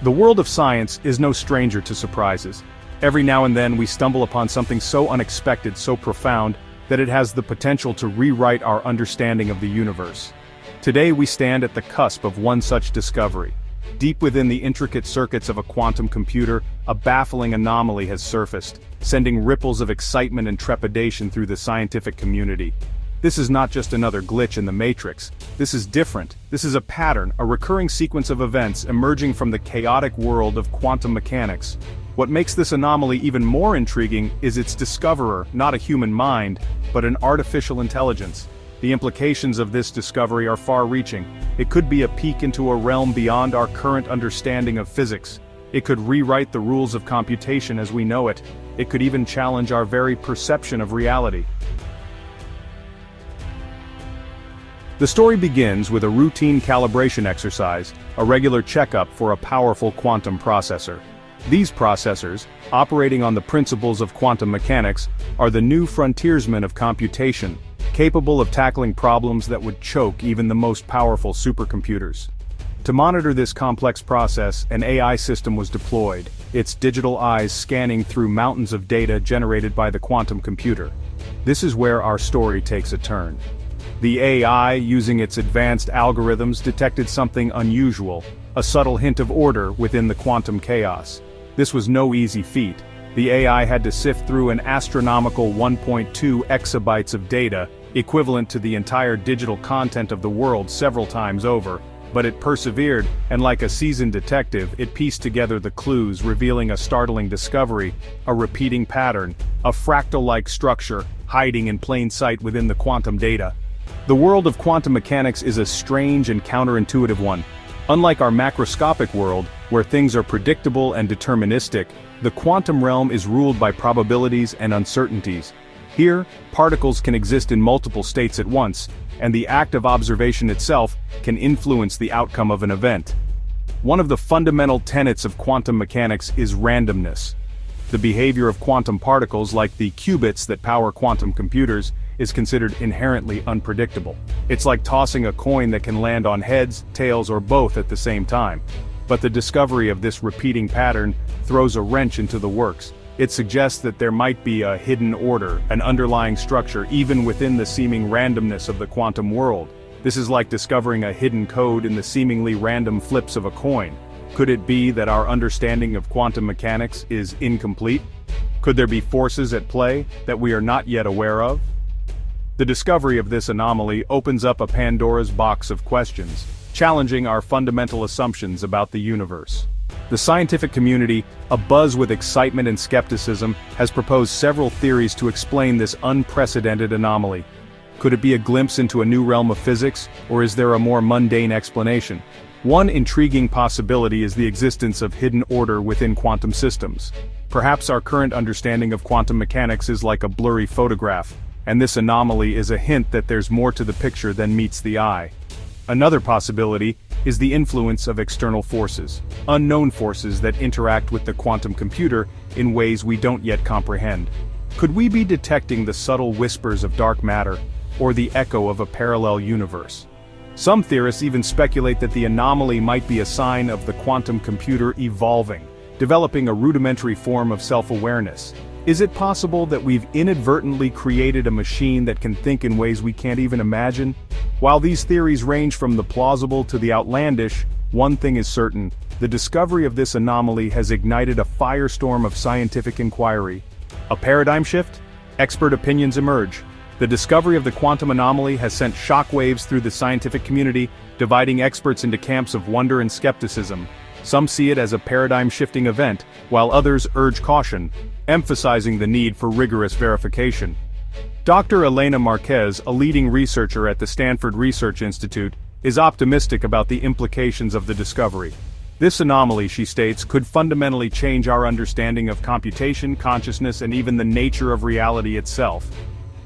The world of science is no stranger to surprises. Every now and then we stumble upon something so unexpected, so profound, that it has the potential to rewrite our understanding of the universe. Today we stand at the cusp of one such discovery. Deep within the intricate circuits of a quantum computer, a baffling anomaly has surfaced, sending ripples of excitement and trepidation through the scientific community. This is not just another glitch in the matrix. This is different. This is a pattern, a recurring sequence of events emerging from the chaotic world of quantum mechanics. What makes this anomaly even more intriguing is its discoverer, not a human mind, but an artificial intelligence. The implications of this discovery are far-reaching. It could be a peek into a realm beyond our current understanding of physics. It could rewrite the rules of computation as we know it. It could even challenge our very perception of reality. The story begins with a routine calibration exercise, a regular checkup for a powerful quantum processor. These processors, operating on the principles of quantum mechanics, are the new frontiersmen of computation, capable of tackling problems that would choke even the most powerful supercomputers. To monitor this complex process, an AI system was deployed, its digital eyes scanning through mountains of data generated by the quantum computer. This is where our story takes a turn. The AI, using its advanced algorithms, detected something unusual, a subtle hint of order within the quantum chaos. This was no easy feat. The AI had to sift through an astronomical 1.2 exabytes of data, equivalent to the entire digital content of the world several times over, but it persevered, and like a seasoned detective, it pieced together the clues, revealing a startling discovery, a repeating pattern, a fractal-like structure, hiding in plain sight within the quantum data. The world of quantum mechanics is a strange and counterintuitive one. Unlike our macroscopic world, where things are predictable and deterministic, the quantum realm is ruled by probabilities and uncertainties. Here, particles can exist in multiple states at once, and the act of observation itself can influence the outcome of an event. One of the fundamental tenets of quantum mechanics is randomness. The behavior of quantum particles, like the qubits that power quantum computers, is considered inherently unpredictable. It's like tossing a coin that can land on heads, tails, or both at the same time. But the discovery of this repeating pattern throws a wrench into the works. It suggests that there might be a hidden order, an underlying structure, even within the seeming randomness of the quantum world. This is like discovering a hidden code in the seemingly random flips of a coin. Could it be that our understanding of quantum mechanics is incomplete? Could there be forces at play that we are not yet aware of? The discovery of this anomaly opens up a Pandora's box of questions, challenging our fundamental assumptions about the universe. The scientific community, abuzz with excitement and skepticism, has proposed several theories to explain this unprecedented anomaly. Could it be a glimpse into a new realm of physics, or is there a more mundane explanation? One intriguing possibility is the existence of hidden order within quantum systems. Perhaps our current understanding of quantum mechanics is like a blurry photograph, and this anomaly is a hint that there's more to the picture than meets the eye. Another possibility is the influence of external forces, unknown forces that interact with the quantum computer in ways we don't yet comprehend. Could we be detecting the subtle whispers of dark matter, or the echo of a parallel universe? Some theorists even speculate that the anomaly might be a sign of the quantum computer evolving, developing a rudimentary form of self-awareness. Is it possible that we've inadvertently created a machine that can think in ways we can't even imagine? While these theories range from the plausible to the outlandish, one thing is certain: the discovery of this anomaly has ignited a firestorm of scientific inquiry. A paradigm shift? Expert opinions emerge. The discovery of the quantum anomaly has sent shockwaves through the scientific community, dividing experts into camps of wonder and skepticism. Some see it as a paradigm-shifting event, while others urge caution, emphasizing the need for rigorous verification. Dr. Elena Marquez, a leading researcher at the Stanford Research Institute, is optimistic about the implications of the discovery. This anomaly, she states, could fundamentally change our understanding of computation, consciousness, and even the nature of reality itself.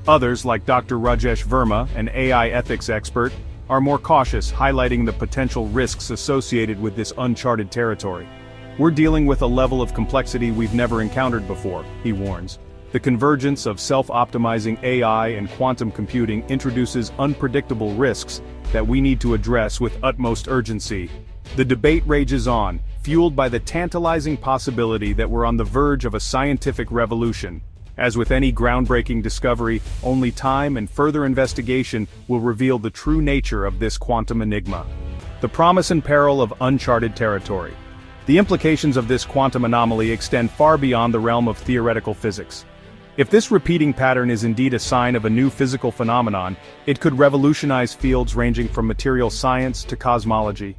Others, like Dr. Rajesh Verma, an AI ethics expert, are more cautious, highlighting the potential risks associated with this uncharted territory. We're dealing with a level of complexity we've never encountered before, he warns. The convergence of self-optimizing AI and quantum computing introduces unpredictable risks that we need to address with utmost urgency. The debate rages on, fueled by the tantalizing possibility that we're on the verge of a scientific revolution. As with any groundbreaking discovery, only time and further investigation will reveal the true nature of this quantum enigma. The promise and peril of uncharted territory. The implications of this quantum anomaly extend far beyond the realm of theoretical physics. If this repeating pattern is indeed a sign of a new physical phenomenon, it could revolutionize fields ranging from material science to cosmology.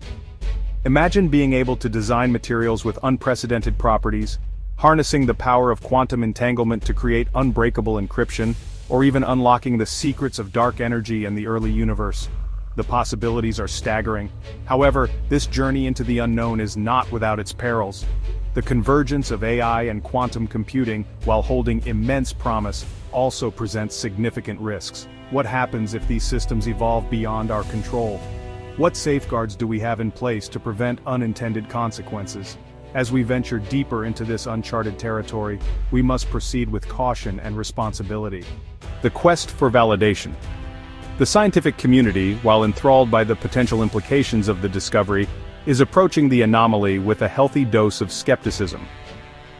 Imagine being able to design materials with unprecedented properties, harnessing the power of quantum entanglement to create unbreakable encryption, or even unlocking the secrets of dark energy and the early universe. The possibilities are staggering. However, this journey into the unknown is not without its perils. The convergence of AI and quantum computing, while holding immense promise, also presents significant risks. What happens if these systems evolve beyond our control? What safeguards do we have in place to prevent unintended consequences? As we venture deeper into this uncharted territory, we must proceed with caution and responsibility. The quest for validation. The scientific community, while enthralled by the potential implications of the discovery, is approaching the anomaly with a healthy dose of skepticism.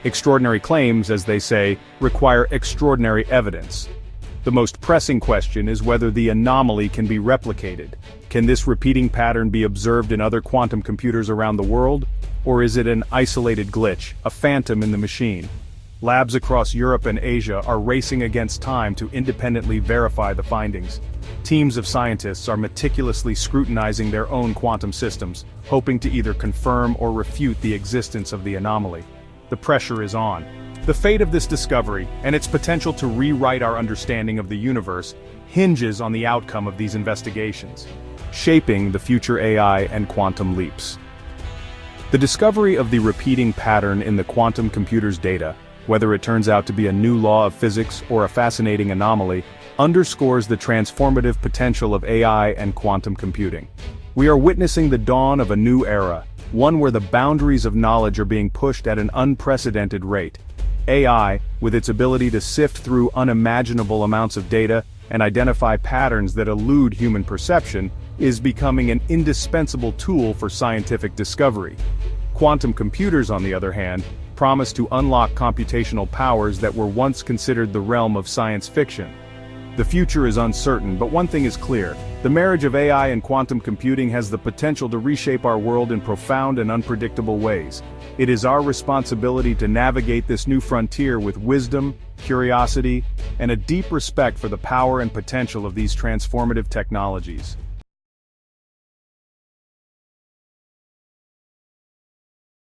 Extraordinary claims, as they say, require extraordinary evidence. The most pressing question is whether the anomaly can be replicated. Can this repeating pattern be observed in other quantum computers around the world? Or is it an isolated glitch, a phantom in the machine? Labs across Europe and Asia are racing against time to independently verify the findings. Teams of scientists are meticulously scrutinizing their own quantum systems, hoping to either confirm or refute the existence of the anomaly. The pressure is on. The fate of this discovery, and its potential to rewrite our understanding of the universe, hinges on the outcome of these investigations, shaping the future AI and quantum leaps. The discovery of the repeating pattern in the quantum computer's data, whether it turns out to be a new law of physics or a fascinating anomaly, underscores the transformative potential of AI and quantum computing. We are witnessing the dawn of a new era, one where the boundaries of knowledge are being pushed at an unprecedented rate. AI, with its ability to sift through unimaginable amounts of data and identify patterns that elude human perception, is becoming an indispensable tool for scientific discovery. Quantum computers, on the other hand, promise to unlock computational powers that were once considered the realm of science fiction. The future is uncertain, but one thing is clear: the marriage of AI and quantum computing has the potential to reshape our world in profound and unpredictable ways. It is our responsibility to navigate this new frontier with wisdom, curiosity, and a deep respect for the power and potential of these transformative technologies.